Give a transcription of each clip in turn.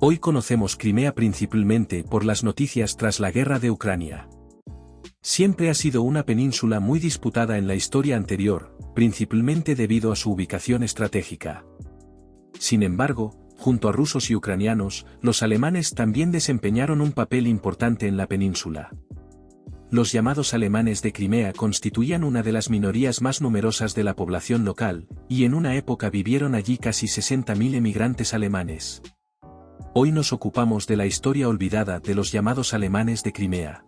Hoy conocemos Crimea principalmente por las noticias tras la guerra de Ucrania. Siempre ha sido una península muy disputada en la historia anterior, principalmente debido a su ubicación estratégica. Sin embargo, junto a rusos y ucranianos, los alemanes también desempeñaron un papel importante en la península. Los llamados alemanes de Crimea constituían una de las minorías más numerosas de la población local, y en una época vivieron allí casi 60.000 emigrantes alemanes. Hoy nos ocupamos de la historia olvidada de los llamados alemanes de Crimea.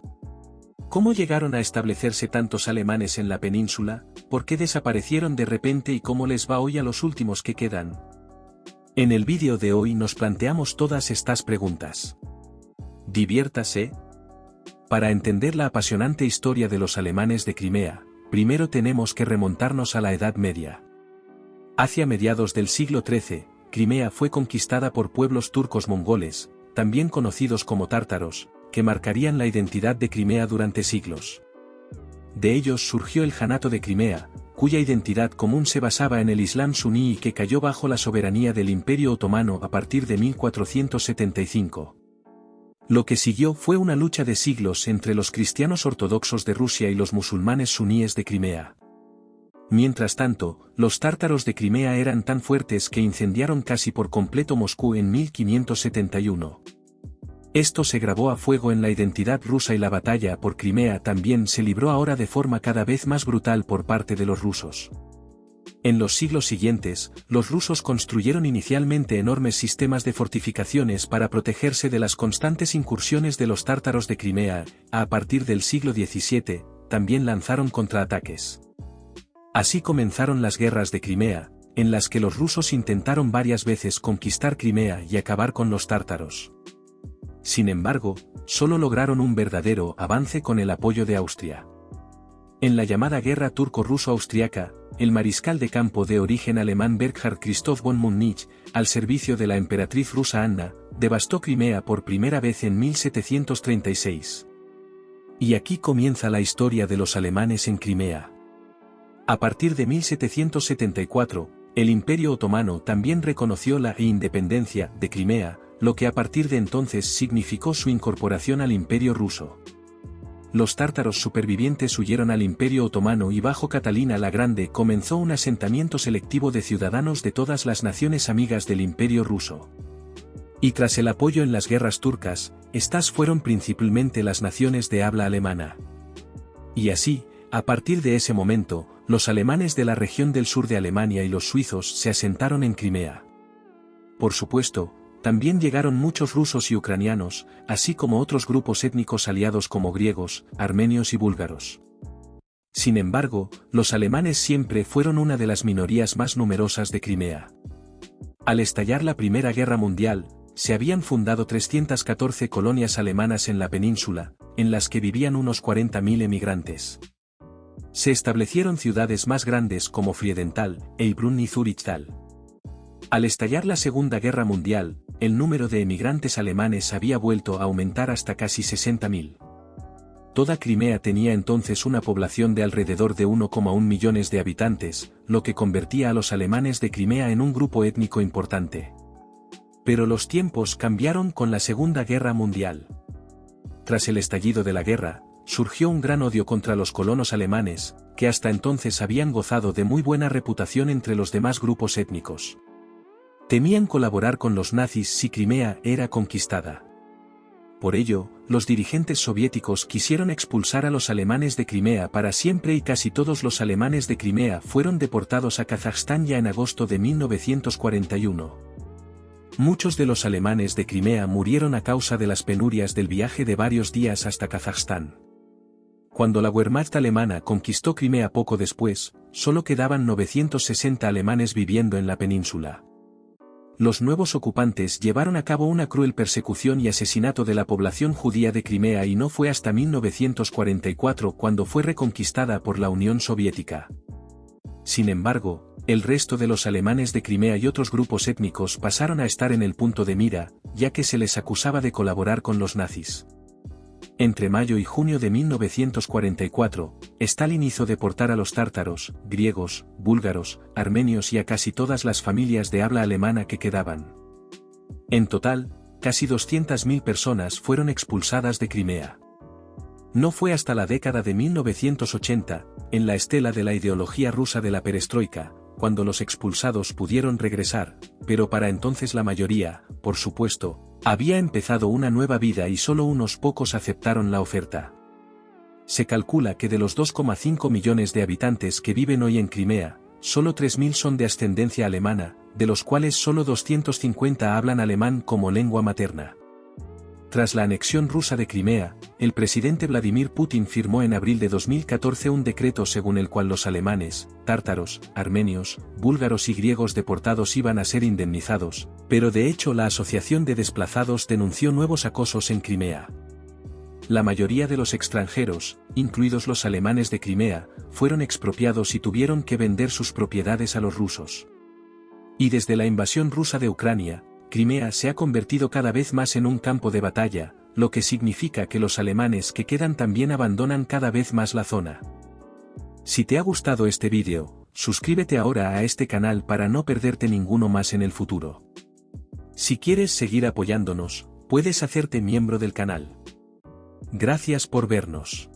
¿Cómo llegaron a establecerse tantos alemanes en la península? ¿Por qué desaparecieron de repente y cómo les va hoy a los últimos que quedan? En el vídeo de hoy nos planteamos todas estas preguntas. Diviértase. Para entender la apasionante historia de los alemanes de Crimea, primero tenemos que remontarnos a la Edad Media. Hacia mediados del siglo XIII, Crimea fue conquistada por pueblos turcos mongoles, también conocidos como tártaros, que marcarían la identidad de Crimea durante siglos. De ellos surgió el Janato de Crimea, cuya identidad común se basaba en el Islam suní y que cayó bajo la soberanía del Imperio Otomano a partir de 1475. Lo que siguió fue una lucha de siglos entre los cristianos ortodoxos de Rusia y los musulmanes suníes de Crimea. Mientras tanto, los tártaros de Crimea eran tan fuertes que incendiaron casi por completo Moscú en 1571. Esto se grabó a fuego en la identidad rusa y la batalla por Crimea también se libró ahora de forma cada vez más brutal por parte de los rusos. En los siglos siguientes, los rusos construyeron inicialmente enormes sistemas de fortificaciones para protegerse de las constantes incursiones de los tártaros de Crimea, a partir del siglo XVII, también lanzaron contraataques. Así comenzaron las guerras de Crimea, en las que los rusos intentaron varias veces conquistar Crimea y acabar con los tártaros. Sin embargo, solo lograron un verdadero avance con el apoyo de Austria. En la llamada Guerra Turco-Ruso-Austriaca, el mariscal de campo de origen alemán Bernhard Christoph von Münnich, al servicio de la emperatriz rusa Anna, devastó Crimea por primera vez en 1736. Y aquí comienza la historia de los alemanes en Crimea. A partir de 1774, el Imperio Otomano también reconoció la independencia de Crimea, lo que a partir de entonces significó su incorporación al Imperio ruso. Los tártaros supervivientes huyeron al Imperio Otomano y bajo Catalina la Grande comenzó un asentamiento selectivo de ciudadanos de todas las naciones amigas del Imperio ruso. Y tras el apoyo en las guerras turcas, estas fueron principalmente las naciones de habla alemana. Y así, a partir de ese momento, los alemanes de la región del sur de Alemania y los suizos se asentaron en Crimea. Por supuesto, también llegaron muchos rusos y ucranianos, así como otros grupos étnicos aliados como griegos, armenios y búlgaros. Sin embargo, los alemanes siempre fueron una de las minorías más numerosas de Crimea. Al estallar la Primera Guerra Mundial, se habían fundado 314 colonias alemanas en la península, en las que vivían unos 40.000 emigrantes. Se establecieron ciudades más grandes como Friedenthal, Heilbronn y Zurichtal. Al estallar la Segunda Guerra Mundial, el número de emigrantes alemanes había vuelto a aumentar hasta casi 60.000. Toda Crimea tenía entonces una población de alrededor de 1,1 millones de habitantes, lo que convertía a los alemanes de Crimea en un grupo étnico importante. Pero los tiempos cambiaron con la Segunda Guerra Mundial. Tras el estallido de la guerra, surgió un gran odio contra los colonos alemanes, que hasta entonces habían gozado de muy buena reputación entre los demás grupos étnicos. Temían colaborar con los nazis si Crimea era conquistada. Por ello, los dirigentes soviéticos quisieron expulsar a los alemanes de Crimea para siempre y casi todos los alemanes de Crimea fueron deportados a Kazajstán ya en agosto de 1941. Muchos de los alemanes de Crimea murieron a causa de las penurias del viaje de varios días hasta Kazajstán. Cuando la Wehrmacht alemana conquistó Crimea poco después, solo quedaban 960 alemanes viviendo en la península. Los nuevos ocupantes llevaron a cabo una cruel persecución y asesinato de la población judía de Crimea y no fue hasta 1944 cuando fue reconquistada por la Unión Soviética. Sin embargo, el resto de los alemanes de Crimea y otros grupos étnicos pasaron a estar en el punto de mira, ya que se les acusaba de colaborar con los nazis. Entre mayo y junio de 1944, Stalin hizo deportar a los tártaros, griegos, búlgaros, armenios y a casi todas las familias de habla alemana que quedaban. En total, casi 200.000 personas fueron expulsadas de Crimea. No fue hasta la década de 1980, en la estela de la ideología rusa de la perestroika, cuando los expulsados pudieron regresar, pero para entonces la mayoría, por supuesto, había empezado una nueva vida y solo unos pocos aceptaron la oferta. Se calcula que de los 2,5 millones de habitantes que viven hoy en Crimea, solo 3.000 son de ascendencia alemana, de los cuales solo 250 hablan alemán como lengua materna. Tras la anexión rusa de Crimea, el presidente Vladimir Putin firmó en abril de 2014 un decreto según el cual los alemanes, tártaros, armenios, búlgaros y griegos deportados iban a ser indemnizados, pero de hecho la Asociación de Desplazados denunció nuevos acosos en Crimea. La mayoría de los extranjeros, incluidos los alemanes de Crimea, fueron expropiados y tuvieron que vender sus propiedades a los rusos. Y desde la invasión rusa de Ucrania, Crimea se ha convertido cada vez más en un campo de batalla, lo que significa que los alemanes que quedan también abandonan cada vez más la zona. Si te ha gustado este vídeo, suscríbete ahora a este canal para no perderte ninguno más en el futuro. Si quieres seguir apoyándonos, puedes hacerte miembro del canal. Gracias por vernos.